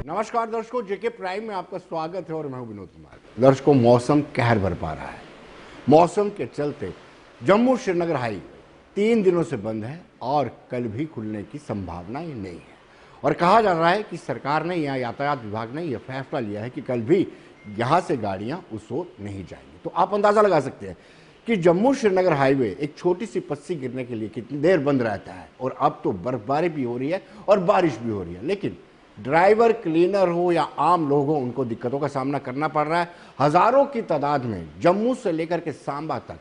नमस्कार दर्शकों, जेके प्राइम में आपका स्वागत है और मैं हूं विनोद कुमार। दर्शकों, मौसम कहर बरपा रहा है। मौसम के चलते जम्मू श्रीनगर हाईवे 3 दिनों से बंद है और कल भी खुलने की संभावना ही नहीं है। और कहा जा रहा है कि सरकार ने या यातायात विभाग ने यह फैसला लिया है कि कल भी यहाँ से गाड़ियाँ उस ओर नहीं जाएंगी। तो आप अंदाजा लगा सकते हैं कि जम्मू श्रीनगर हाईवे एक छोटी सी पस्सी गिरने के लिए कितनी देर बंद रहता है। और अब तो बर्फबारी भी हो रही है और बारिश भी हो रही है, लेकिन ड्राइवर, क्लीनर हो या आम लोग हो, उनको दिक्कतों का सामना करना पड़ रहा है। हजारों की तादाद में जम्मू से लेकर के सांबा तक,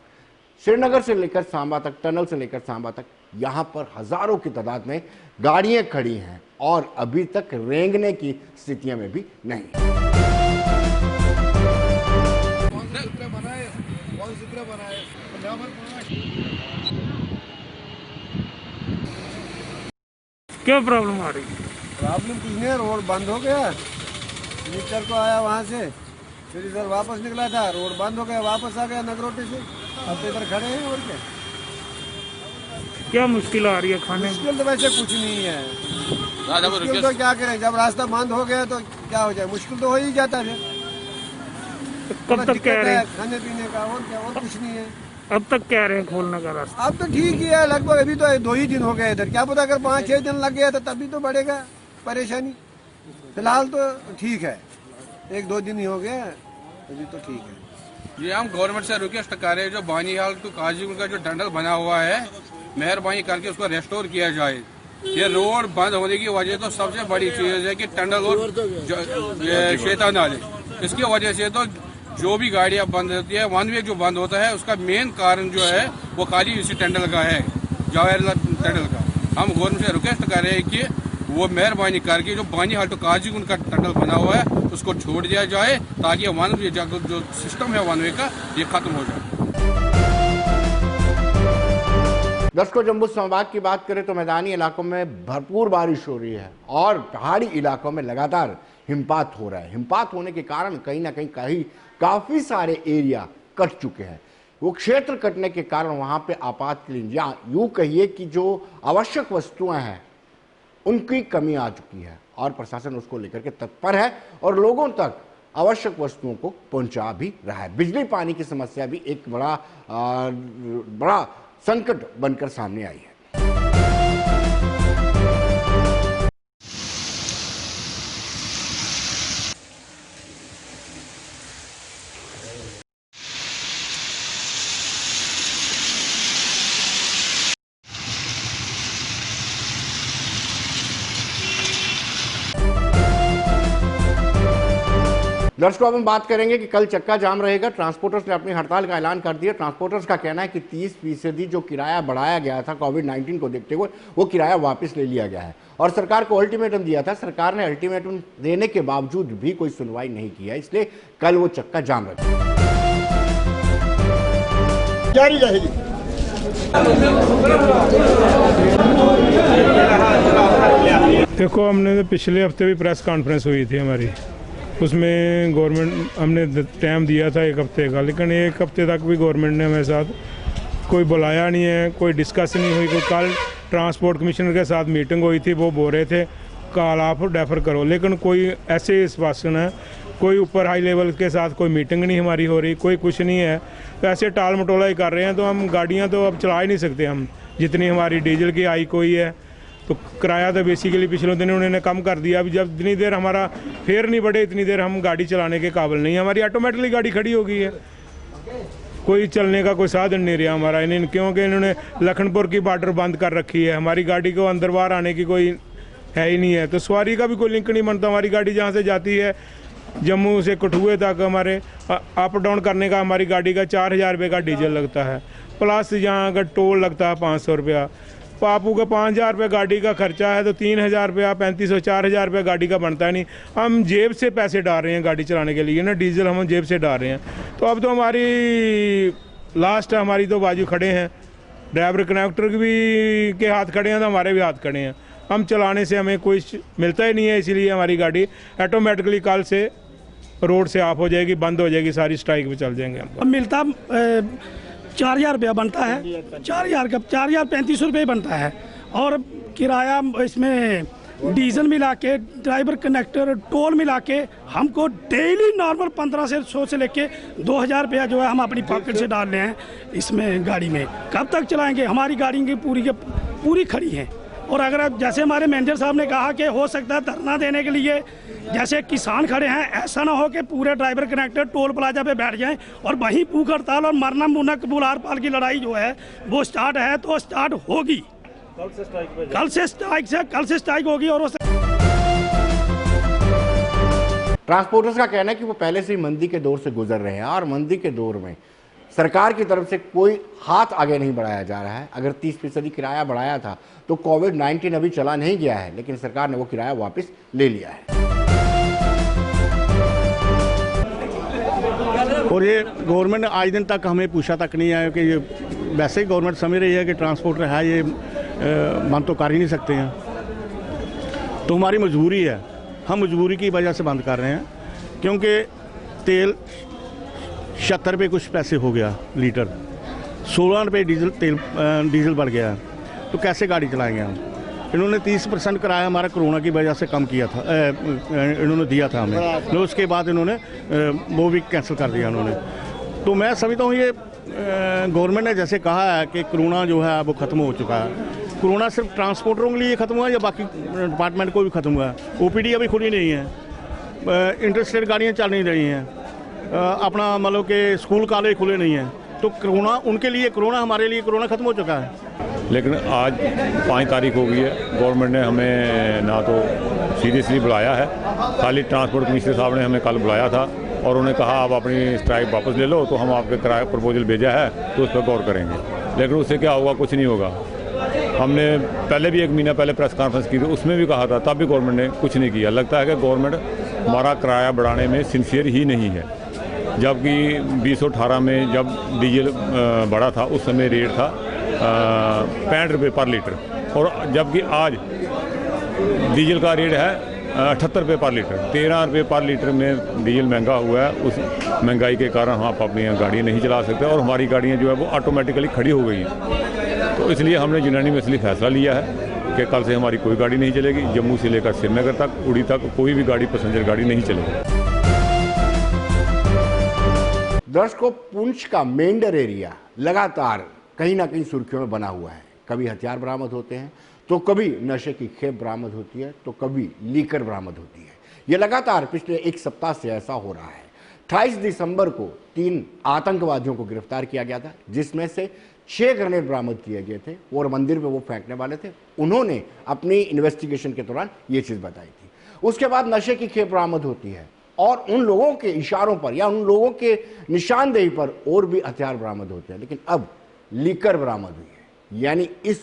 श्रीनगर से लेकर सांबा तक, टनल से लेकर सांबा तक, यहाँ पर हजारों की तादाद में गाड़ियां खड़ी हैं और अभी तक रेंगने की स्थितियां में भी नहीं। क्या प्रॉब्लम आ रही है? प्रॉब्लम कुछ नहीं है, रोड बंद हो गया। मीटर को आया वहाँ से, फिर इधर वापस निकला था, रोड बंद हो गया, वापस आ गया नगरोटे से। अब तो इधर खड़े हैं और क्या मुश्किल आ रही है खाने? मुश्किल तो वैसे कुछ नहीं है। मुश्किल तो क्या करें, जब रास्ता बंद हो गया तो क्या हो जाए, मुश्किल तो हो ही जाता है। कब तक कह रहे हैं खाने पीने का, और क्या, और कुछ नहीं है। अब तक कह रहे हैं खोलने का रास्ता? अब तो ठीक ही है, लगभग अभी तो 2 ही दिन हो गए इधर। क्या पता अगर 5-6 दिन लग गया तो तभी तो बढ़ेगा परेशानी। फिलहाल तो ठीक है, 1-2 दिन ही हो गया, अभी तो ठीक है। जी, हम गवर्नमेंट से रिक्वेस्ट कर रहे हैं, जो बानीहाल टू काजीगुंड का जो टनल बना हुआ है, मेहरबानी करके उसको रेस्टोर किया जाए। ये रोड बंद होने की वजह तो सबसे बड़ी चीज है कि टनल और शैतान नाले, इसकी वजह से तो जो भी गाड़ियां बंद होती है, वन वे जो बंद होता है, उसका मेन कारण जो है वो खाली इसी टनल का है, जवाहरलाल टनल का। हम गवर्नमेंट से रिक्वेस्ट कर रहे हैं कि वो मेहरबानी करके जो बानीहाल टू काजीगुंड का टनल बना हुआ है उसको छोड़ दिया जाए, ताकि वन वे जो सिस्टम है वन वे का, ये खत्म हो जाए। दर्शकों, जम्मू संभाग की बात करें तो मैदानी इलाकों में भरपूर बारिश हो रही है और पहाड़ी इलाकों में लगातार हिमपात हो रहा है। हिमपात होने के कारण कहीं ना कहीं काफी सारे एरिया कट चुके हैं। वो क्षेत्र कटने के कारण वहां पे आपातकालीन या यूं कहिए कि जो आवश्यक वस्तुएं हैं उनकी कमी आ चुकी है और प्रशासन उसको लेकर के तत्पर है और लोगों तक आवश्यक वस्तुओं को पहुंचा भी रहा है। बिजली पानी की समस्या भी एक बड़ा संकट बनकर सामने आई है। दर्शकों, अब हम बात करेंगे कि कल चक्का जाम रहेगा। ट्रांसपोर्टर्स ने अपनी हड़ताल का ऐलान कर दिया। ट्रांसपोर्टर्स का कहना है कि 30% जो किराया बढ़ाया गया था कोविड-19 को देखते हुए, वो किराया वापस ले लिया गया है और सरकार को अल्टीमेटम दिया था। सरकार ने अल्टीमेटम देने के बावजूद भी कोई सुनवाई नहीं किया, इसलिए कल वो चक्का जाम रहेगा। जारी रहेगी। देखो, हमने पिछले हफ्ते भी प्रेस कॉन्फ्रेंस हुई थी हमारी, उसमें गवर्नमेंट हमने टाइम दिया था 1 हफ्ते का, लेकिन 1 हफ्ते तक भी गवर्नमेंट ने हमारे साथ कोई बुलाया नहीं है, कोई डिस्कस नहीं हुई। कोई कल ट्रांसपोर्ट कमिश्नर के साथ मीटिंग हुई थी, वो बोल रहे थे कल आप डेफर करो, लेकिन कोई ऐसे आश्वासन है, कोई ऊपर हाई लेवल के साथ कोई मीटिंग नहीं हमारी हो रही, कोई कुछ नहीं है। तो ऐसे टाल मटोला ही कर रहे हैं। तो हम गाड़ियाँ तो अब चला ही नहीं सकते हम, जितनी हमारी डीजल की आई कोई है। तो किराया तो बेसिकली पिछले दिन उन्होंने कम कर दिया। अभी जब जितनी देर हमारा फेयर नहीं बढ़े इतनी देर हम गाड़ी चलाने के काबिल नहीं है। हमारी ऑटोमेटिकली गाड़ी खड़ी हो गई है, कोई चलने का कोई साधन नहीं रहा हमारा। इन्हें क्योंकि इन्होंने लखनपुर की बॉर्डर बंद कर रखी है, हमारी गाड़ी को अंदर बाहर आने की कोई है ही नहीं है। तो सवारी का भी कोई लिंक नहीं बनता। हमारी गाड़ी जहाँ से जाती है जम्मू से कठुए तक, हमारे अप डाउन करने का हमारी गाड़ी का 4000 रुपये का डीजल लगता है, प्लस यहाँ का टोल लगता है 500 रुपया। पापू का 5000 रुपये गाड़ी का खर्चा है, तो 3000 रुपया, 3500, 4000 रुपये गाड़ी का बनता है नहीं। हम जेब से पैसे डाल रहे हैं गाड़ी चलाने के लिए ना, डीजल हम जेब से डाल रहे हैं। तो अब तो हमारी लास्ट हमारी तो बाजू खड़े हैं, ड्राइवर कंडक्टर भी के हाथ खड़े हैं, तो हमारे भी हाथ खड़े हैं। हम चलाने से हमें कुछ मिलता ही नहीं है, इसीलिए हमारी गाड़ी ऑटोमेटिकली कल से रोड से ऑफ हो जाएगी, बंद हो जाएगी, सारी स्ट्राइक पे चल जाएंगे। अब मिलता 4000 रुपया बनता है, 4000 का 4035 रुपये बनता है। और किराया इसमें डीजल मिला के, ड्राइवर कनेक्टर, टोल मिला के हमको डेली नॉर्मल 1500 से लेके 2000 रुपया जो है हम अपनी पॉकेट से डाल रहे हैं इसमें गाड़ी में। कब तक चलाएंगे? हमारी गाड़ी की पूरी खड़ी है। और अगर जैसे हमारे मैनेजर साहब ने कहा कि हो सकता है धरना देने के लिए जैसे किसान खड़े हैं, ऐसा ना हो कि पूरे ड्राइवर कनेक्टर टोल प्लाजा पे बैठ जाएं और वहीं भूख हड़ताल और मरना मुनक बुलार पाल की लड़ाई जो है वो स्टार्ट है तो स्टार्ट होगी। कल से स्ट्राइक होगी। और ट्रांसपोर्टर्स का कहना है कि वो पहले से ही मंदी के दौर से गुजर रहे हैं और मंदी के दौर में सरकार की तरफ से कोई हाथ आगे नहीं बढ़ाया जा रहा है। अगर 30% किराया बढ़ाया था तो कोविड-19 अभी चला नहीं गया है, लेकिन सरकार ने वो किराया वापस ले लिया है। और ये गवर्नमेंट ने आज दिन तक हमें पूछा तक नहीं है कि ये वैसे ही गवर्नमेंट समझ रही है कि ट्रांसपोर्टर है ये बंद तो कर ही नहीं सकते हैं, तो हमारी मजबूरी है, हम मजबूरी की वजह से बंद कर रहे हैं। क्योंकि तेल 76 रुपये कुछ पैसे हो गया लीटर, 16 रुपये डीजल बढ़ गया, तो कैसे गाड़ी चलाएंगे हम। इन्होंने 30% किराया हमारा कोरोना की वजह से कम किया था, इन्होंने दिया था हमें, तो उसके बाद इन्होंने वो भी कैंसिल कर दिया उन्होंने। तो मैं समझता हूँ ये गवर्नमेंट ने जैसे कहा है कि कोरोना जो है वो ख़त्म हो चुका है। कोरोना सिर्फ ट्रांसपोर्टरों के लिए ख़त्म हुआ या बाकी डिपार्टमेंट को भी ख़त्म हुआ है? ओपीडी अभी खुली नहीं है, इंटरस्टेट गाड़ियाँ चल नहीं रही हैं, अपना मतलब कि स्कूल कॉलेज खुले नहीं हैं, तो कोरोना उनके लिए कोरोना, हमारे लिए कोरोना ख़त्म हो चुका है। लेकिन आज 5 तारीख हो गई है, गवर्नमेंट ने हमें ना तो सीरियसली बुलाया है, खाली ट्रांसपोर्ट कमिश्नर साहब ने हमें कल बुलाया था और उन्होंने कहा आप अपनी स्ट्राइक वापस ले लो, तो हम आपके किराया प्रपोजल भेजा है तो उस पर गौर करेंगे। लेकिन उससे क्या होगा? कुछ नहीं होगा। हमने पहले भी 1 महीना पहले प्रेस कॉन्फ्रेंस की थी, उसमें भी कहा था, तब भी गवर्नमेंट ने कुछ नहीं किया। लगता है कि गवर्नमेंट हमारा किराया बढ़ाने में सिंसियर ही नहीं है। जबकि 2018 में जब डीजल बढ़ा था उस समय रेट था 65 रुपये पर लीटर, और जबकि आज डीजल का रेट है 78 रुपये पर लीटर। 13 रुपये पर लीटर में डीजल महंगा हुआ है। उस महंगाई के कारण हम अपनी गाड़ियाँ नहीं चला सकते और हमारी गाड़ियाँ जो है वो ऑटोमेटिकली खड़ी हो गई हैं। तो इसलिए हमने यूनानिमसली फैसला लिया है कि कल से हमारी कोई गाड़ी नहीं चलेगी। जम्मू से लेकर श्रीनगर तक, उड़ी तक कोई भी गाड़ी, पैसेंजर गाड़ी नहीं चलेगी। दर्शकों, पुंछ का मेंढर एरिया लगातार कहीं ना कहीं सुर्खियों में बना हुआ है। कभी हथियार बरामद होते हैं, तो कभी नशे की खेप बरामद होती है, तो कभी लीकर बरामद होती है। यह लगातार पिछले 1 सप्ताह से ऐसा हो रहा है। 28 दिसंबर को 3 आतंकवादियों को गिरफ्तार किया गया था, जिसमें से 6 ग्रेनेड बरामद किए गए थे और मंदिर में वो फेंकने वाले थे। उन्होंने अपनी इन्वेस्टिगेशन के दौरान ये चीज़ बताई थी। उसके बाद नशे की खेप बरामद होती है और उन लोगों के इशारों पर या उन लोगों के निशानदेही पर और भी हथियार बरामद होते हैं। लेकिन अब लीकर बरामद हुई है, यानी इस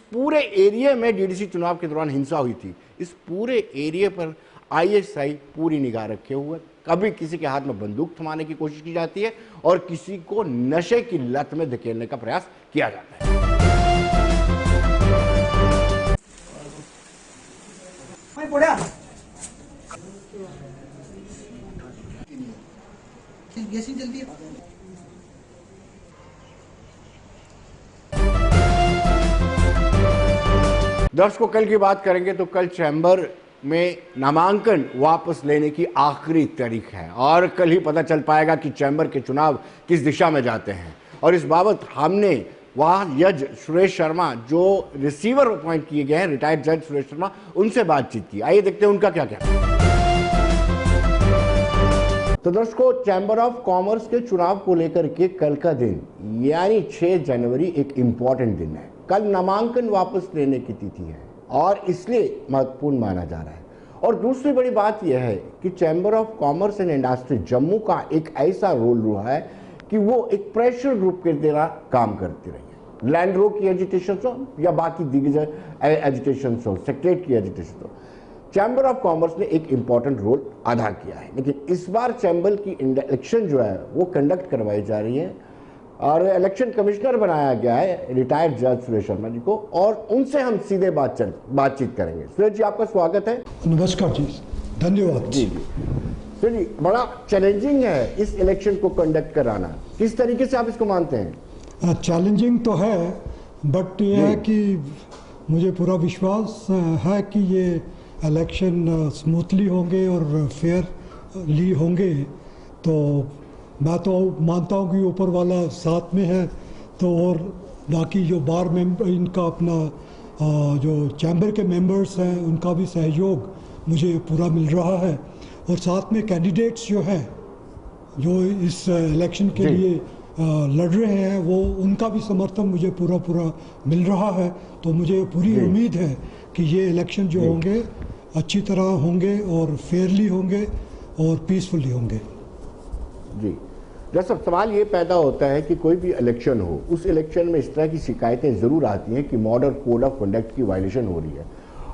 पूरे एरिया में डीडीसी चुनाव के दौरान हिंसा हुई थी। इस पूरे एरिया पर आईएसआई पूरी निगाह रखे हुए, कभी किसी के हाथ में बंदूक थमाने की कोशिश की जाती है और किसी को नशे की लत में धकेलने का प्रयास किया जाता है। दर्शकों, कल की बात करेंगे तो कल चैम्बर में नामांकन वापस लेने की आखिरी तारीख है और कल ही पता चल पाएगा कि चैम्बर के चुनाव किस दिशा में जाते हैं। और इस बाबत हमने वहाँ जज सुरेश शर्मा, जो रिसीवर अपॉइंट किए गए हैं, रिटायर्ड जज सुरेश शर्मा, उनसे बातचीत की। आइए देखते हैं उनका क्या कहना है। तो दर्शकों, चैम्बर ऑफ कॉमर्स के चुनाव को लेकर के कल का दिन यानी 6 जनवरी एक इम्पॉर्टेंट दिन है। कल नामांकन वापस लेने की तिथि है और इसलिए महत्वपूर्ण माना जा रहा है। और दूसरी बड़ी बात यह है कि chamber of commerce and industry Jammu का एक ऐसा रोल रहा है कि वो एक प्रेशर ग्रुप के तरह काम करती रही है। लैंड रो की एजिटेशन हो या बाकी दिग्गज एजिटेशन हो, सेक्रेटरी की एजिटेशन हो, चैम्बर ऑफ कॉमर्स ने एक इंपॉर्टेंट रोल अदा किया है। लेकिन इस बार चैम्बर की इलेक्शन जो है वो कंडक्ट करवाई जा रही है और इलेक्शन कमिश्नर बनाया गया है रिटायर्ड जज सुरेश शर्मा जी को, और उनसे हम सीधे बातचीत करेंगे। सुरेश जी, आपका स्वागत है। नमस्कार जी, धन्यवाद। जी सुरेश जी, बड़ा चैलेंजिंग है इस इलेक्शन को कंडक्ट कराना, किस तरीके से आप इसको मानते हैं? चैलेंजिंग तो है, बट ये है कि मुझे पूरा विश्वास है कि ये इलेक्शन स्मूथली होंगे और फेयरली होंगे। तो मैं तो मानता हूँ कि ऊपर वाला साथ में है, तो और बाकी जो बार मेंबर इनका अपना जो चैम्बर के मेंबर्स हैं उनका भी सहयोग मुझे पूरा मिल रहा है, और साथ में कैंडिडेट्स जो हैं जो इस इलेक्शन के लिए लड़ रहे हैं वो उनका भी समर्थन मुझे पूरा मिल रहा है। तो मुझे पूरी उम्मीद है कि ये इलेक्शन जो होंगे अच्छी तरह होंगे और फेयरली होंगे और पीसफुली होंगे। जी जैसा सवाल ये पैदा होता है कि कोई भी इलेक्शन हो, उस इलेक्शन में इस तरह की शिकायतें ज़रूर आती हैं कि मॉडल कोड ऑफ कंडक्ट की वायलेशन हो रही है।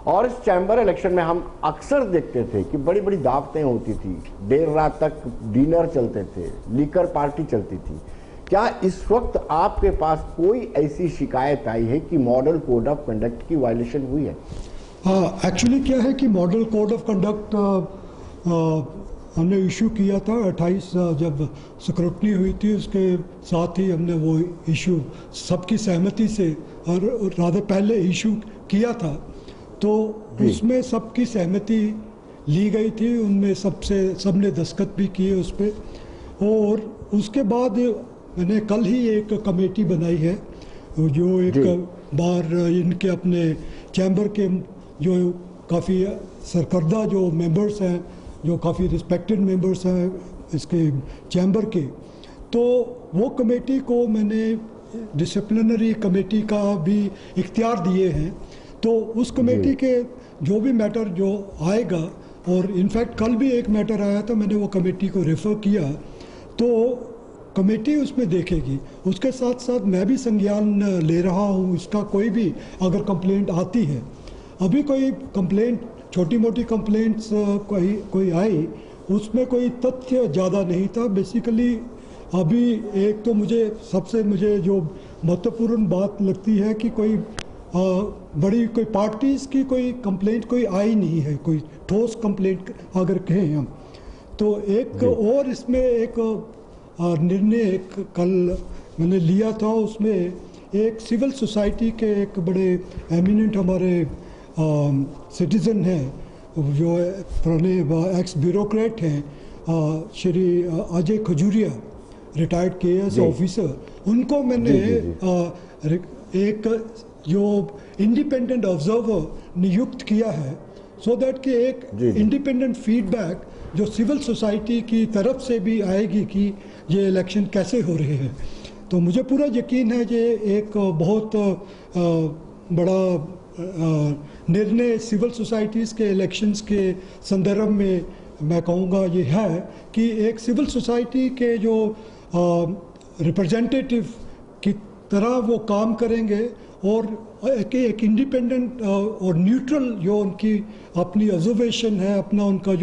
और इस चैम्बर इलेक्शन में हम अक्सर देखते थे कि बड़ी बड़ी दावतें होती थी, देर रात तक डिनर चलते थे, लीकर पार्टी चलती थी। क्या इस वक्त आपके पास कोई ऐसी शिकायत आई है कि मॉडल कोड ऑफ कंडक्ट की वायलेशन हुई है? एक्चुअली क्या है कि मॉडल कोड ऑफ कंडक्ट हमने इशू किया था 28 जब स्क्रूटनी हुई थी, उसके साथ ही हमने वो इशू सबकी सहमति से और ज़्यादा पहले इशू किया था। तो उसमें सबकी सहमति ली गई थी, उनमें सबने दस्तखत भी किए उस पर। और उसके बाद मैंने कल ही एक कमेटी बनाई है जो एक बार इनके अपने चैम्बर के जो काफ़ी सरकर्दा जो मेंबर्स हैं, जो काफ़ी रिस्पेक्टेड मेंबर्स हैं इसके चैम्बर के, तो वो कमेटी को मैंने डिसिप्लिनरी कमेटी का भी इख्तियार दिए हैं। तो उस कमेटी के जो भी मैटर जो आएगा, और इनफैक्ट कल भी एक मैटर आया था, मैंने वो कमेटी को रेफ़र किया, तो कमेटी उसमें देखेगी। उसके साथ साथ मैं भी संज्ञान ले रहा हूँ इसका, कोई भी अगर कंप्लेंट आती है। अभी कोई कंप्लेंट, छोटी मोटी कंप्लेंट्स कोई आई, उसमें कोई तथ्य ज़्यादा नहीं था। बेसिकली अभी एक तो मुझे जो महत्वपूर्ण बात लगती है कि कोई बड़ी कोई पार्टीज़ की कोई कंप्लेंट कोई आई नहीं है, कोई ठोस कंप्लेंट अगर कहें हम। तो एक और इसमें एक निर्णय कल मैंने लिया था, उसमें एक सिविल सोसाइटी के एक बड़े एमिनेंट हमारे सिटीज़न हैं जो पुराने एक्स ब्यूरोक्रेट हैं, Shri Ajay Khajuria, retired KS officer, उनको मैंने एक जो इंडिपेंडेंट ऑब्जर्वर नियुक्त किया है, सो दैट कि एक इंडिपेंडेंट फीडबैक जो सिविल सोसाइटी की तरफ से भी आएगी कि ये इलेक्शन कैसे हो रहे हैं। तो मुझे पूरा यकीन है कि एक बहुत बड़ा निर्णय सिविल सोसाइटीज़ के इलेक्शंस के संदर्भ में मैं कहूँगा ये है कि एक सिविल सोसाइटी के जो रिप्रेजेंटेटिव की तरह वो काम करेंगे, और एक इंडिपेंडेंट और न्यूट्रल जो उनकी अपनी ऑब्जर्वेशन है, अपना उनका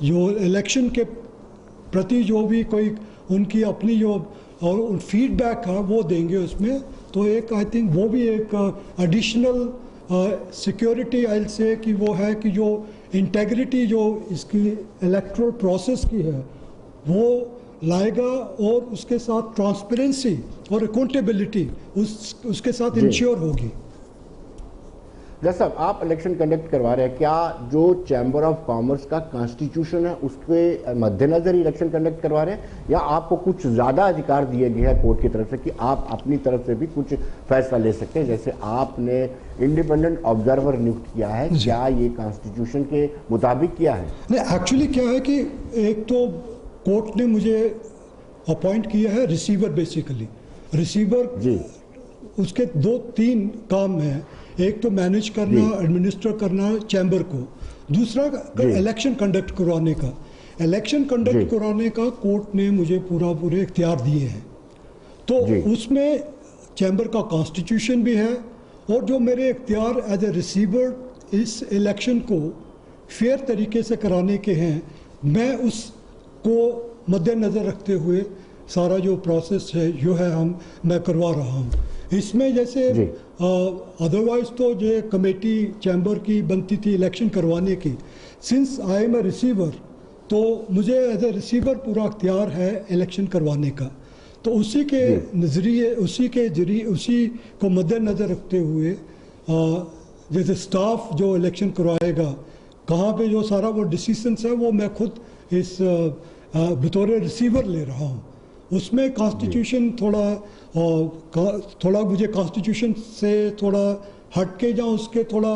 जो इलेक्शन के प्रति जो भी कोई उनकी अपनी जो और फीडबैक है वो देंगे उसमें। तो एक आई थिंक वो भी एक एडिशनल सिक्योरिटी आई से कि वो है कि जो इंटेग्रिटी जो इसकी इलेक्टोरल प्रोसेस की है वो लाएगा, और उसके साथ ट्रांसपेरेंसी और अकाउंटेबिलिटी उसके साथ इंश्योर होगी। जैसा आप इलेक्शन कंडक्ट करवा रहे हैं, क्या जो चैम्बर ऑफ कॉमर्स का कॉन्स्टिट्यूशन है उसके मद्देनजर ही इलेक्शन कंडक्ट करवा रहे हैं, या आपको कुछ ज़्यादा अधिकार दिए गए हैं कोर्ट की तरफ से कि आप अपनी तरफ से भी कुछ फैसला ले सकते हैं? जैसे आपने इंडिपेंडेंट ऑब्जर्वर नियुक्त किया है, क्या ये कॉन्स्टिट्यूशन के मुताबिक किया है? नहीं, एक्चुअली क्या है कि एक तो कोर्ट ने मुझे अपॉइंट किया है रिसीवर, बेसिकली रिसीवर उसके 2-3 काम हैं। एक तो मैनेज करना, एडमिनिस्टर करना चैम्बर को, दूसरा इलेक्शन कंडक्ट करवाने का। इलेक्शन कंडक्ट करवाने का कोर्ट ने मुझे पूरे इख्तियार दिए हैं। तो उसमें चैम्बर का कॉन्स्टिट्यूशन भी है, और जो मेरे इख्तियार एज ए रिसीवर इस इलेक्शन को फेयर तरीके से कराने के हैं, मैं उसको मद्देनज़र रखते हुए सारा जो प्रोसेस है मैं करवा रहा हूँ। इसमें जैसे अदरवाइज तो जो कमेटी चैम्बर की बनती थी इलेक्शन करवाने की, since I am a receiver, तो मुझे एज ए रिसीवर पूरा अख्तियार है इलेक्शन करवाने का। तो उसी के नज़रिए उसी को मद्देनज़र रखते हुए जैसे स्टाफ जो इलेक्शन करवाएगा, कहाँ पे जो सारा वो डिसीजंस है वो मैं खुद इस बतौर रिसीवर ले रहा हूँ। उसमें कॉन्स्टिट्यूशन थोड़ा मुझे कॉन्स्टिट्यूशन से थोड़ा हट के जाऊँ, उसके थोड़ा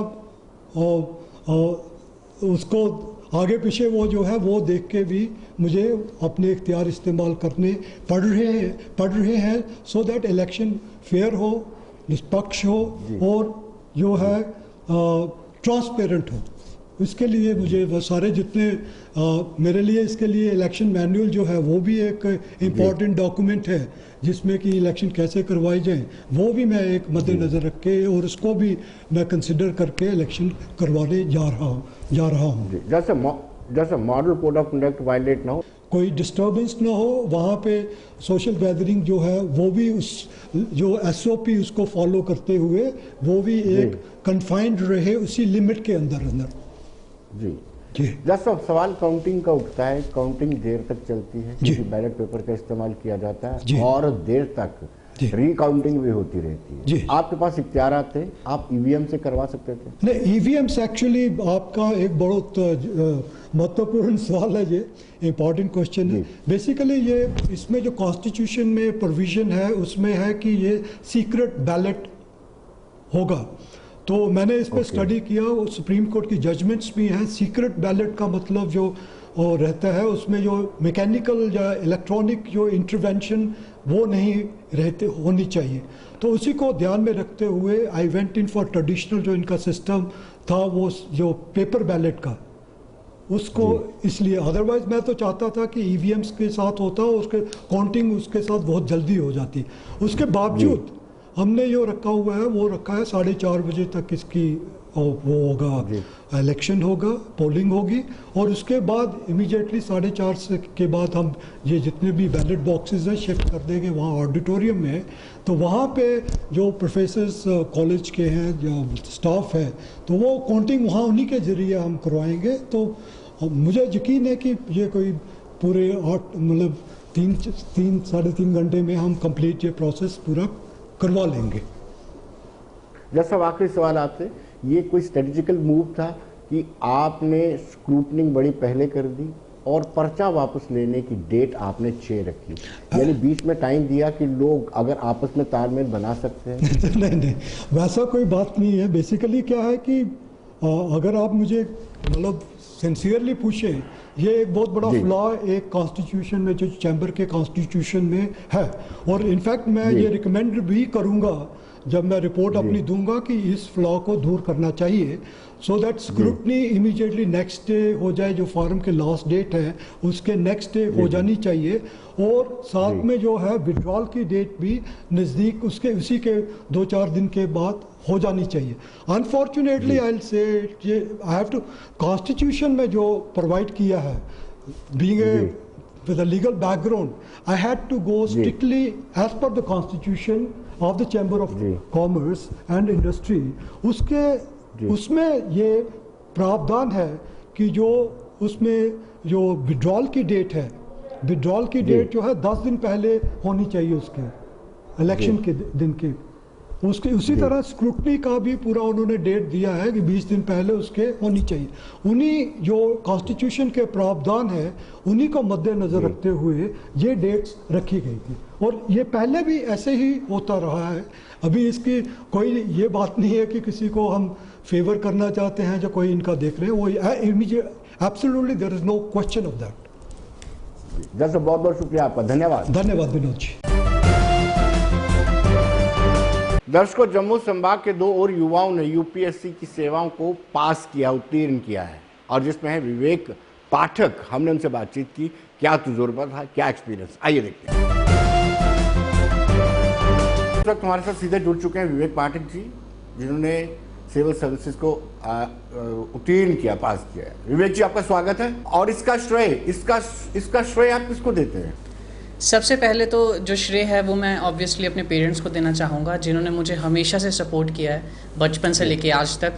उसको आगे पीछे वो जो है वो देख के भी मुझे अपने इख्तियार इस्तेमाल करने पड़ रहे हैं सो दैट इलेक्शन फेयर हो, निष्पक्ष हो और जो है ट्रांसपेरेंट हो। इसके लिए मुझे वो सारे जितने मेरे लिए इसके लिए इलेक्शन मैनुअल जो है वो भी एक इम्पॉर्टेंट डॉक्यूमेंट है जिसमें कि इलेक्शन कैसे करवाए जाएं, वो भी मैं एक मद्देनज़र रख के और उसको भी मैं कंसिडर करके इलेक्शन करवाने जा रहा हूँ। जैसे model code of conduct violate ना हो, कोई डिस्टर्बेंस ना हो, वहाँ पे सोशल गैदरिंग जो है वो भी उस जो SOP उसको फॉलो करते हुए वो भी एक कन्फाइंड रहे उसी लिमिट के अंदर। जी जैसा सवाल काउंटिंग का उठता है, काउंटिंग देर तक चलती है क्योंकि बैलेट पेपर का इस्तेमाल किया जाता है और देर तक रिकाउंटिंग भी होती रहती है। आपके पास इख्तियारात थे, आप EVM से करवा सकते थे? नहीं, EVM से एक्चुअली आपका एक बहुत महत्वपूर्ण सवाल है, ये इम्पॉर्टेंट क्वेश्चन है। बेसिकली ये इसमें जो कॉन्स्टिट्यूशन में प्रोविजन है उसमें है कि ये सीक्रेट बैलेट होगा। तो मैंने इस पर स्टडी किया और सुप्रीम कोर्ट की जजमेंट्स भी हैं। सीक्रेट बैलेट का मतलब जो रहता है उसमें जो मैकेनिकल या इलेक्ट्रॉनिक जो इंटरवेंशन वो नहीं होनी चाहिए। तो उसी को ध्यान में रखते हुए I went in for traditional जो इनका सिस्टम था वो जो पेपर बैलेट का उसको, इसलिए अदरवाइज मैं तो चाहता था कि EVMs के साथ होता और उसके काउंटिंग उसके साथ बहुत जल्दी हो जाती। उसके बावजूद हमने जो रखा हुआ है वो रखा है 4:30 बजे तक इसकी वो होगा, इलेक्शन होगा, पोलिंग होगी और उसके बाद इमीडिएटली 4:30 के बाद हम ये जितने भी बैलेट बॉक्सेस हैं शिफ्ट कर देंगे वहाँ ऑडिटोरियम में। तो वहाँ पे जो प्रोफेसर्स कॉलेज के हैं या स्टाफ है तो वो काउंटिंग वहाँ उन्हीं के ज़रिए हम करवाएंगे। तो मुझे यकीन है कि ये कोई पूरे 3-3.5 घंटे में हम कंप्लीट ये प्रोसेस पूरा करवा लेंगे। जैसा आखिरी सवाल आपसे, ये कोई स्ट्रेटेजिकल मूव था कि आपने स्क्रूटनिंग बड़ी पहले कर दी और पर्चा वापस लेने की डेट आपने 6 रखी, यानी बीच में टाइम दिया कि लोग अगर आपस में तालमेल बना सकते हैं? नहीं, वैसा कोई बात नहीं है। बेसिकली क्या है कि अगर आप मुझे मतलब सिंसियरली पूछें, ये एक बहुत बड़ा फ्लॉ एक कॉन्स्टिट्यूशन में जो चैम्बर के कॉन्स्टिट्यूशन में है और इनफैक्ट मैं ये रिकमेंड भी करूँगा जब मैं रिपोर्ट अपनी दूंगा कि इस फ्लॉ को दूर करना चाहिए so that scrutiny immediately next day हो जाए। जो फॉर्म के लास्ट डेट है उसके नेक्स्ट डे हो जानी चाहिए और साथ में जो है विड्रॉल की डेट भी नज़दीक उसके उसी के 2-4 दिन के बाद हो जानी चाहिए। Unfortunately I will say I have to constitution में जो प्रोवाइड किया है being a with a legal background, I had to go strictly as per the constitution of the Chamber of Commerce and Industry. उसमें ये प्रावधान है कि जो उसमें जो विड्रॉल की डेट है, विड्रॉल की डेट जो है 10 दिन पहले होनी चाहिए उसके इलेक्शन के दिन के। उसके उसी तरह स्क्रूटनी का भी पूरा उन्होंने डेट दिया है कि 20 दिन पहले उसके होनी चाहिए। उन्हीं जो कॉन्स्टिट्यूशन के प्रावधान है उन्हीं को मद्देनज़र रखते हुए ये डेट्स रखी गई थी और ये पहले भी ऐसे ही होता रहा है। अभी इसकी कोई ये बात नहीं है कि किसी को हम फेवर करना चाहते हैं जो कोई इनका देख रहे हैं, वो absolutely there is no question of that. जैसे बहुत बहुत शुक्रिया आपका, धन्यवाद। धन्यवाद विनोद जी। दर्शकों, जम्मू संभाग के 2 और युवाओं ने UPSC की सेवाओं को पास किया, उत्तीर्ण किया है और जिसमें है विवेक पाठक। हमने उनसे बातचीत की, क्या तजुर्बा था, क्या एक्सपीरियंस, आइए देखते हैं। इस वक्त हमारे साथ सीधे जुड़ चुके हैं विवेक पाठक जी, जिन्होंने सिविल सर्विसेज को उत्तीर्ण किया, पास किया है। विवेक जी, आपका स्वागत है। और इसका श्रेय आप किसको देते हैं? सबसे पहले तो जो श्रेय है वो मैं ऑब्वियसली अपने पेरेंट्स को देना चाहूँगा, जिन्होंने मुझे हमेशा से सपोर्ट किया है बचपन से लेके आज तक।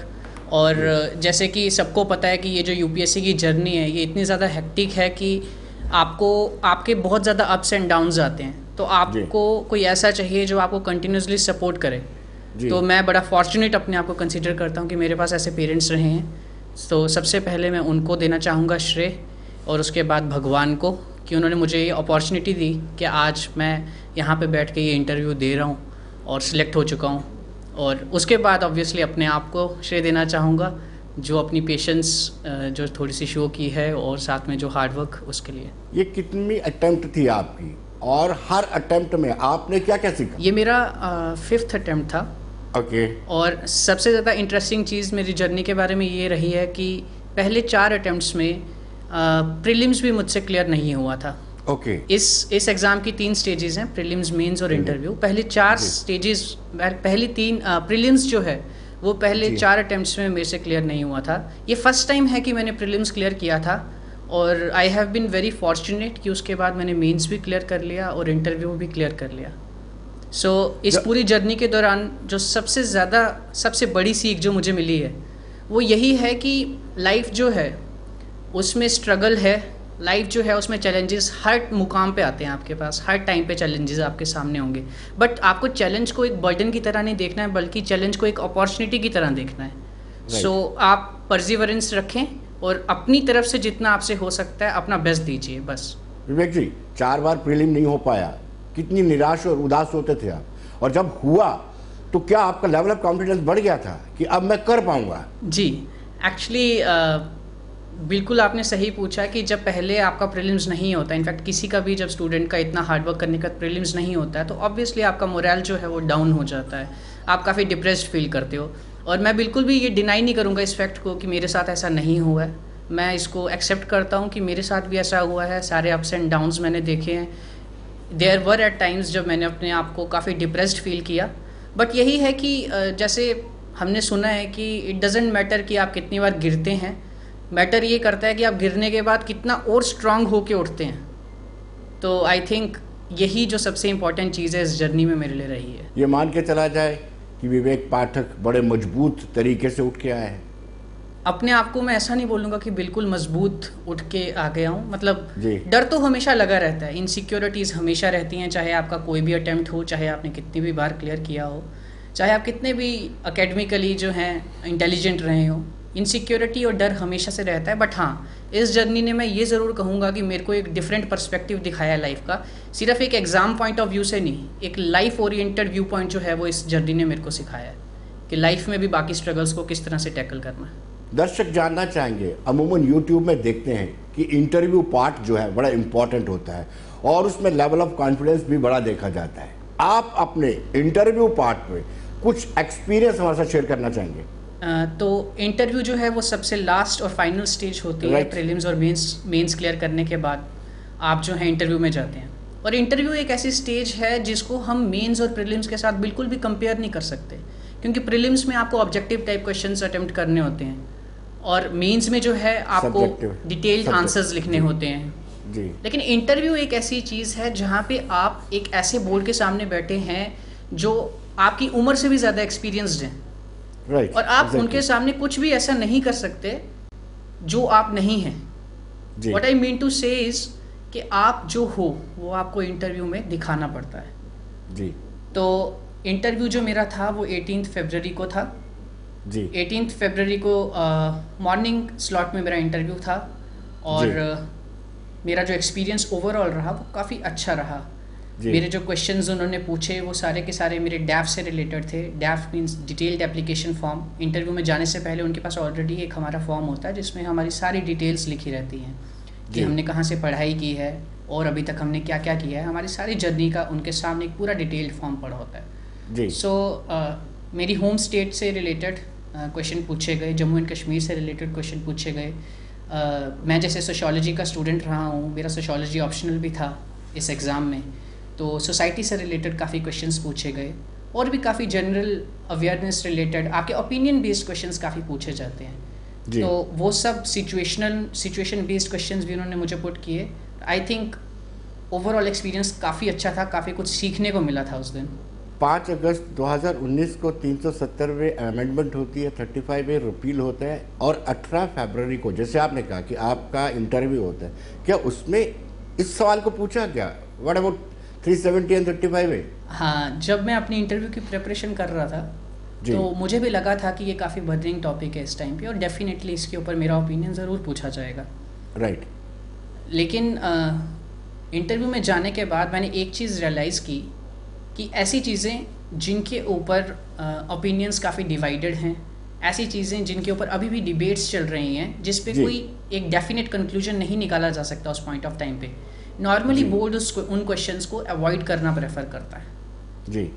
और जैसे कि सबको पता है कि ये जो UPSC की जर्नी है ये इतनी ज़्यादा हेक्टिक है कि आपको आपके बहुत ज़्यादा अप्स एंड डाउन्स आते हैं, तो आपको कोई ऐसा चाहिए जो आपको कंटिन्यूसली सपोर्ट करे। तो मैं बड़ा फॉर्चुनेट अपने आप को कंसिडर करता हूँ कि मेरे पास ऐसे पेरेंट्स रहे हैं। तो सबसे पहले मैं उनको देना चाहूँगा श्रेय, और उसके बाद भगवान को, कि उन्होंने मुझे ये अपॉर्चुनिटी दी कि आज मैं यहाँ पे बैठ के ये इंटरव्यू दे रहा हूँ और सिलेक्ट हो चुका हूँ। और उसके बाद ऑब्वियसली अपने आप को श्रेय देना चाहूँगा, जो अपनी पेशेंस जो थोड़ी सी शो की है, और साथ में जो हार्डवर्क उसके लिए। ये कितनी अटेम्प्ट थी आपकी, और हर अटेम्प्ट में आपने क्या क्या सीखा? ये मेरा 5th अटेम्प्ट था। ओके। और सबसे ज़्यादा इंटरेस्टिंग चीज़ मेरी जर्नी के बारे में ये रही है कि पहले 4 अटेम्प्ट्स में प्रीलिम्स भी मुझसे क्लियर नहीं हुआ था। ओके। इस एग्ज़ाम की 3 स्टेजेस हैं, प्रीलिम्स, मेंस और इंटरव्यू। पहले 4 स्टेजेस, पहली 3 प्रीलिम्स जो है वो पहले 4 अटेम्प्ट्स में मेरे से क्लियर नहीं हुआ था। ये फर्स्ट टाइम है कि मैंने प्रीलिम्स क्लियर किया था, और I have been very fortunate कि उसके बाद मैंने मेंस भी क्लियर कर लिया और इंटरव्यू भी क्लियर कर लिया। सो इस पूरी जर्नी के दौरान जो सबसे बड़ी सीख जो मुझे मिली है वो यही है कि लाइफ जो है उसमें स्ट्रगल है, लाइफ जो है उसमें चैलेंजेस हर मुकाम पे आते हैं आपके पास, हर टाइम पे चैलेंजेस आपके सामने होंगे, बट आपको चैलेंज को एक बर्डन की तरह नहीं देखना है, बल्कि चैलेंज को एक अपॉर्चुनिटी की तरह देखना है। सो आप परसिवरेंस रखें और अपनी तरफ से जितना आपसे हो सकता है अपना बेस्ट दीजिए बस। विवेक जी, 4 बार प्रीलिम नहीं हो पाया, कितनी निराश और उदास होते थे आप, और जब हुआ तो क्या आपका लेवल ऑफ कॉन्फिडेंस बढ़ गया था कि अब मैं कर पाऊंगा? जी, एक्चुअली बिल्कुल आपने सही पूछा कि जब पहले आपका प्रीलिम्स नहीं होता, इनफैक्ट किसी का भी जब स्टूडेंट का इतना हार्डवर्क करने का प्रीलिम्स नहीं होता है, तो ऑब्वियसली आपका मोरल जो है वो डाउन हो जाता है, आप काफ़ी डिप्रेस्ड फील करते हो। और मैं बिल्कुल भी ये डिनाई नहीं करूँगा इस फैक्ट को कि मेरे साथ ऐसा नहीं हुआ है, मैं इसको एक्सेप्ट करता हूँ कि मेरे साथ भी ऐसा हुआ है, सारे अप्स एंड डाउन्स मैंने देखे हैं। देयर वर एट टाइम्स जब मैंने अपने आप को काफ़ी डिप्रेस्ड फील किया, बट यही है कि जैसे हमने सुना है कि इट डजेंट मैटर कि आप कितनी बार गिरते हैं, मैटर ये करता है कि आप गिरने के बाद कितना और स्ट्रांग होके उठते हैं। तो आई थिंक यही जो सबसे इम्पॉर्टेंट चीज़ है इस जर्नी में मेरे लिए रही है। ये मान के चला जाए कि विवेक पाठक बड़े मजबूत तरीके से उठ के आए हैं? अपने आप को मैं ऐसा नहीं बोलूँगा कि बिल्कुल मजबूत उठ के आ गया हूँ, मतलब जी। डर तो हमेशा लगा रहता है, इनसिक्योरिटीज़ हमेशा रहती हैं, चाहे आपका कोई भी अटेम्प्ट हो, चाहे आपने कितनी भी बार क्लियर किया हो, चाहे आप कितने भी अकेडमिकली जो हैं इंटेलिजेंट रहे हो, इनसिक्योरिटी और डर हमेशा से रहता है। बट हाँ, इस जर्नी ने मैं ये ज़रूर कहूँगा कि मेरे को एक डिफरेंट पर्सपेक्टिव दिखाया लाइफ का, सिर्फ एक एग्ज़ाम पॉइंट ऑफ व्यू से नहीं, एक लाइफ ओरिएंटेड व्यू पॉइंट जो है वो इस जर्नी ने मेरे को सिखाया है कि लाइफ में भी बाकी स्ट्रगल्स को किस तरह से टैकल करना है। दर्शक जानना चाहेंगे, अमूमन यूट्यूब में देखते हैं कि इंटरव्यू पार्ट जो है बड़ा इंपॉर्टेंट होता है और उसमें लेवल ऑफ कॉन्फिडेंस भी बड़ा देखा जाता है। आप अपने इंटरव्यू पार्ट में कुछ एक्सपीरियंस हमारे साथ शेयर करना चाहेंगे? तो इंटरव्यू जो है वो सबसे लास्ट और फाइनल स्टेज होती है। प्रीलिम्स और मेंस क्लियर करने के बाद आप जो है इंटरव्यू में जाते हैं, और इंटरव्यू एक ऐसी स्टेज है जिसको हम मेंस और प्रीलिम्स के साथ बिल्कुल भी कंपेयर नहीं कर सकते, क्योंकि प्रीलिम्स में आपको ऑब्जेक्टिव टाइप क्वेश्चंस अटेम्प्ट करने होते हैं, और मेंस में जो है आपको डिटेल्ड आंसर्स लिखने होते हैं जी। लेकिन इंटरव्यू एक ऐसी चीज़ है जहाँ पे आप एक ऐसे बोर्ड के सामने बैठे हैं जो आपकी उम्र से भी ज़्यादा एक्सपीरियंस्ड हैं, Right, और आप exactly. उनके सामने कुछ भी ऐसा नहीं कर सकते जो आप नहीं हैं। What I mean to say is कि आप जो हो वो आपको इंटरव्यू में दिखाना पड़ता है जी। तो इंटरव्यू जो मेरा था वो 18 फरवरी को था जी। 18 फरवरी को मॉर्निंग स्लॉट में मेरा इंटरव्यू था, और मेरा जो एक्सपीरियंस ओवरऑल रहा वो काफ़ी अच्छा रहा। मेरे जो क्वेश्चंस उन्होंने पूछे वो सारे के सारे मेरे डैफ से रिलेटेड थे। डैफ means detailed application form. Interview में जाने से पहले उनके पास ऑलरेडी एक हमारा फॉर्म होता है जिसमें हमारी सारी डिटेल्स लिखी रहती हैं कि हमने कहाँ से पढ़ाई की है और अभी तक हमने क्या क्या किया है, हमारी सारी जर्नी का उनके सामने एक पूरा डिटेल्ड फॉर्म पड़ा होता है जी। सो मेरी होम स्टेट से रिलेटेड क्वेश्चन पूछे गए, जम्मू एंड कश्मीर से रिलेटेड क्वेश्चन पूछे गए। मैं जैसे सोशियोलॉजी का स्टूडेंट रहा हूँ, मेरा सोशियोलॉजी ऑप्शनल भी था इस एग्ज़ाम में, तो सोसाइटी से रिलेटेड काफ़ी क्वेश्चंस पूछे गए, और भी काफ़ी जनरल अवेयरनेस रिलेटेड आपके ओपिनियन बेस्ड क्वेश्चंस काफ़ी पूछे जाते हैं जी। तो वो सब सिचुएशन बेस्ड क्वेश्चंस भी उन्होंने मुझे पुट किए। आई थिंक ओवरऑल एक्सपीरियंस काफ़ी अच्छा था, काफ़ी कुछ सीखने को मिला था उस दिन। 5 अगस्त 2019 को 370वें अमेंडमेंट होती है, 35A रिपील होता है, और 18 फरवरी को जैसे आपने कहा कि आपका इंटरव्यू होता है, क्या उसमें इस सवाल को पूछा क्या, व्हाट अबाउट 370 एंड 35A? हाँ, जब मैं अपनी इंटरव्यू की प्रिपरेशन कर रहा था जी। तो मुझे भी लगा था कि ये काफ़ी बर्निंग टॉपिक है इस टाइम पे और डेफिनेटली इसके ऊपर मेरा ओपिनियन ज़रूर पूछा जाएगा। राइट। लेकिन इंटरव्यू में जाने के बाद मैंने एक चीज़ रियलाइज़ की कि ऐसी चीज़ें जिनके ऊपर ओपिनियंस काफ़ी डिवाइडेड हैं, ऐसी चीज़ें जिनके ऊपर अभी भी डिबेट्स चल रही हैं, जिस पे जी। कोई एक डेफिनेट कंक्लूजन नहीं निकाला जा सकता उस पॉइंट ऑफ टाइम पे, नॉर्मली बोर्ड उन क्वेश्चंस को अवॉइड करना प्रेफर करता है। जी।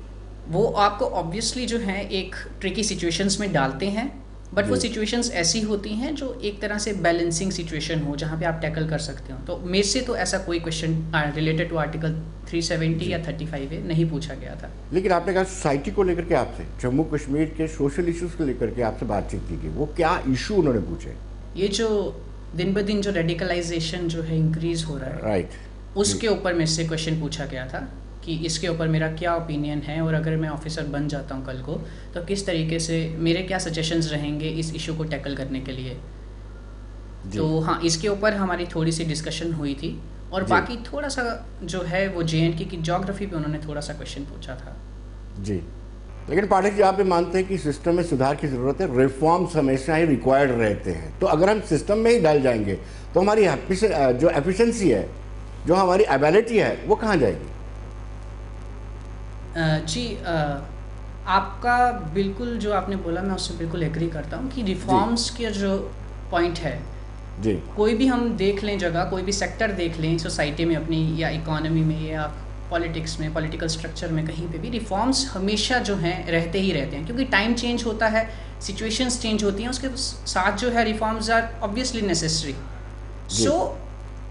वो आपको ऑब्वियसली जो है एक ट्रिकी सिचुएशंस में डालते हैं, बट वो सिचुएशंस ऐसी होती हैं जो एक तरह से बैलेंसिंग सिचुएशन हो जहाँ पे आप टैकल कर सकते हो। तो मेरे से तो ऐसा कोई क्वेश्चन रिलेटेड टू आर्टिकल 370 या 35A नहीं पूछा गया था। लेकिन आपने कहा सोसाइटी को लेकर के आपसे, जम्मू कश्मीर के सोशल इश्यूज को लेकर के आपसे बातचीत की गई, वो क्या इशू उन्होंने पूछे? ये जो दिन ब दिन जो रेडिकलाइजेशन जो है इंक्रीज हो रहा है, राइट, उसके ऊपर मेरे से क्वेश्चन पूछा गया था कि इसके ऊपर मेरा क्या ओपिनियन है और अगर मैं ऑफिसर बन जाता हूँ कल को तो किस तरीके से मेरे क्या सजेशंस रहेंगे इस इशू को टैकल करने के लिए। तो हाँ, इसके ऊपर हमारी थोड़ी सी डिस्कशन हुई थी और बाकी थोड़ा सा जो है वो JNK की ज्योग्राफी पे उन्होंने थोड़ा सा क्वेश्चन पूछा था। जी। लेकिन पाठक जी, आप ये मानते हैं कि सिस्टम में सुधार की ज़रूरत है, रिफॉर्म्स हमेशा ही रिक्वायर्ड रहते हैं, तो अगर हम सिस्टम में ही डाल जाएंगे तो हमारी जो एफिशिएंसी है, जो हमारी एबिलिटी है, वो कहाँ जाएगी? जी, आपका बिल्कुल जो आपने बोला मैं उससे बिल्कुल एग्री करता हूँ कि रिफॉर्म्स के जो पॉइंट है, जी, कोई भी हम देख लें जगह, कोई भी सेक्टर देख लें सोसाइटी में अपनी या इकोनॉमी में या पॉलिटिक्स में, पॉलिटिकल स्ट्रक्चर में, कहीं पे भी रिफॉर्म्स हमेशा जो हैं रहते ही रहते हैं, क्योंकि टाइम चेंज होता है, सिचुएशंस चेंज होती हैं, उसके साथ जो है रिफॉर्म्स आर ऑब्वियसली नेसेसरी।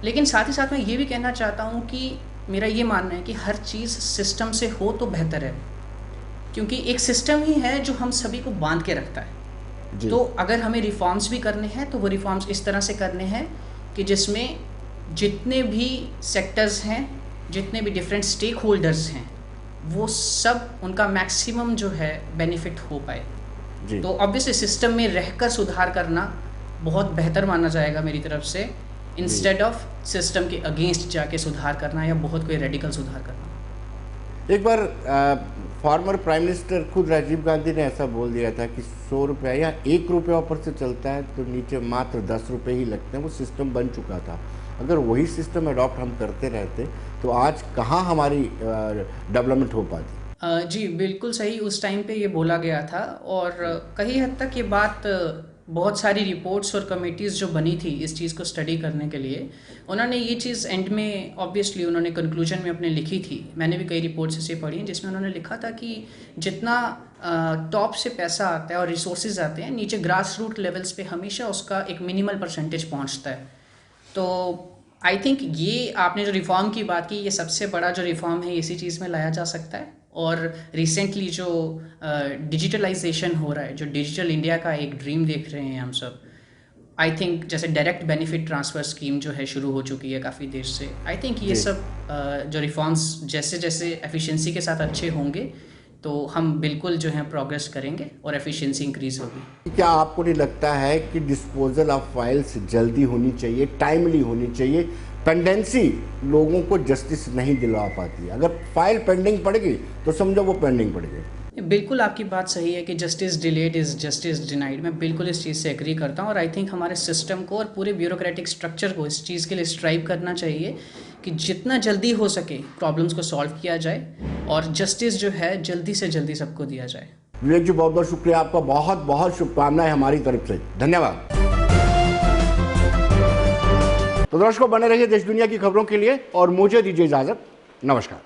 लेकिन साथ ही साथ मैं ये भी कहना चाहता हूँ कि मेरा ये मानना है कि हर चीज़ सिस्टम से हो तो बेहतर है, क्योंकि एक सिस्टम ही है जो हम सभी को बांध के रखता है। तो अगर हमें रिफॉर्म्स भी करने हैं तो वो रिफॉर्म्स इस तरह से करने हैं कि जिसमें जितने भी सेक्टर्स हैं, जितने भी डिफरेंट स्टेक होल्डर्स हैं, वो सब उनका मैक्सिमम जो है बेनिफिट हो पाए। तो ऑब्वियसली सिस्टम में रहकर सुधार करना बहुत बेहतर माना जाएगा मेरी तरफ से, इंस्टेड ऑफ सिस्टम के अगेंस्ट जाके सुधार करना या बहुत कोई रेडिकल सुधार करना। एक बार फॉर्मर प्राइम मिनिस्टर खुद राजीव गांधी ने ऐसा बोल दिया था कि 100 रुपया या 1 रुपया ऊपर से चलता है तो नीचे मात्र 10 रुपये ही लगते हैं। वो सिस्टम बन चुका था। अगर वही सिस्टम अडॉप्ट हम करते रहते तो आज कहाँ हमारी डेवलपमेंट हो पाती? जी बिल्कुल सही, उस टाइम पे ये बोला गया था और कई हद तक ये बात बहुत सारी रिपोर्ट्स और कमेटीज़ जो बनी थी इस चीज़ को स्टडी करने के लिए, उन्होंने ये चीज़ एंड में ऑब्वियसली उन्होंने कंक्लूजन में अपने लिखी थी। मैंने भी कई रिपोर्ट्स ऐसे पढ़ी हैं जिसमें उन्होंने लिखा था कि जितना टॉप से पैसा आता है और रिसोर्सेज आते हैं, नीचे ग्रास रूट लेवल्स पे हमेशा उसका एक मिनिमल परसेंटेज पहुंचता है। तो आई थिंक ये आपने जो रिफॉर्म की बात की, ये सबसे बड़ा जो रिफॉर्म है इसी चीज़ में लाया जा सकता है। और रिसेंटली जो डिजिटलाइजेशन हो रहा है, जो डिजिटल इंडिया का एक ड्रीम देख रहे हैं हम सब, आई थिंक जैसे डायरेक्ट बेनिफिट ट्रांसफ़र स्कीम जो है शुरू हो चुकी है काफ़ी देर से, आई थिंक ये सब जो रिफॉर्म्स जैसे जैसे एफिशिएंसी के साथ अच्छे होंगे तो हम बिल्कुल जो है प्रोग्रेस करेंगे और एफिशिएंसी इंक्रीज़ होगी। क्या आपको नहीं लगता है कि डिस्पोजल ऑफ फाइल्स जल्दी होनी चाहिए, टाइमली होनी चाहिए? पेंडेंसी लोगों को जस्टिस नहीं दिला पाती। अगर फाइल पेंडिंग पड़ गई तो समझो वो पेंडिंग पड़ गई। बिल्कुल आपकी बात सही है कि justice delayed is justice denied. मैं बिल्कुल इस चीज़ से एग्री करता हूँ और आई थिंक हमारे सिस्टम को और पूरे ब्यूरोक्रेटिक स्ट्रक्चर को इस चीज़ के लिए स्ट्राइव करना चाहिए कि जितना जल्दी हो सके प्रॉब्लम्स को सॉल्व किया जाए और जस्टिस जो है जल्दी से जल्दी सबको दिया जाए। विवेक जी, बहुत बहुत शुक्रिया आपका, बहुत बहुत शुभकामनाएं हमारी तरफ से, धन्यवाद। तो दर्शकों, बने रहिए देश दुनिया की खबरों के लिए और मुझे दीजिए इजाजत। नमस्कार।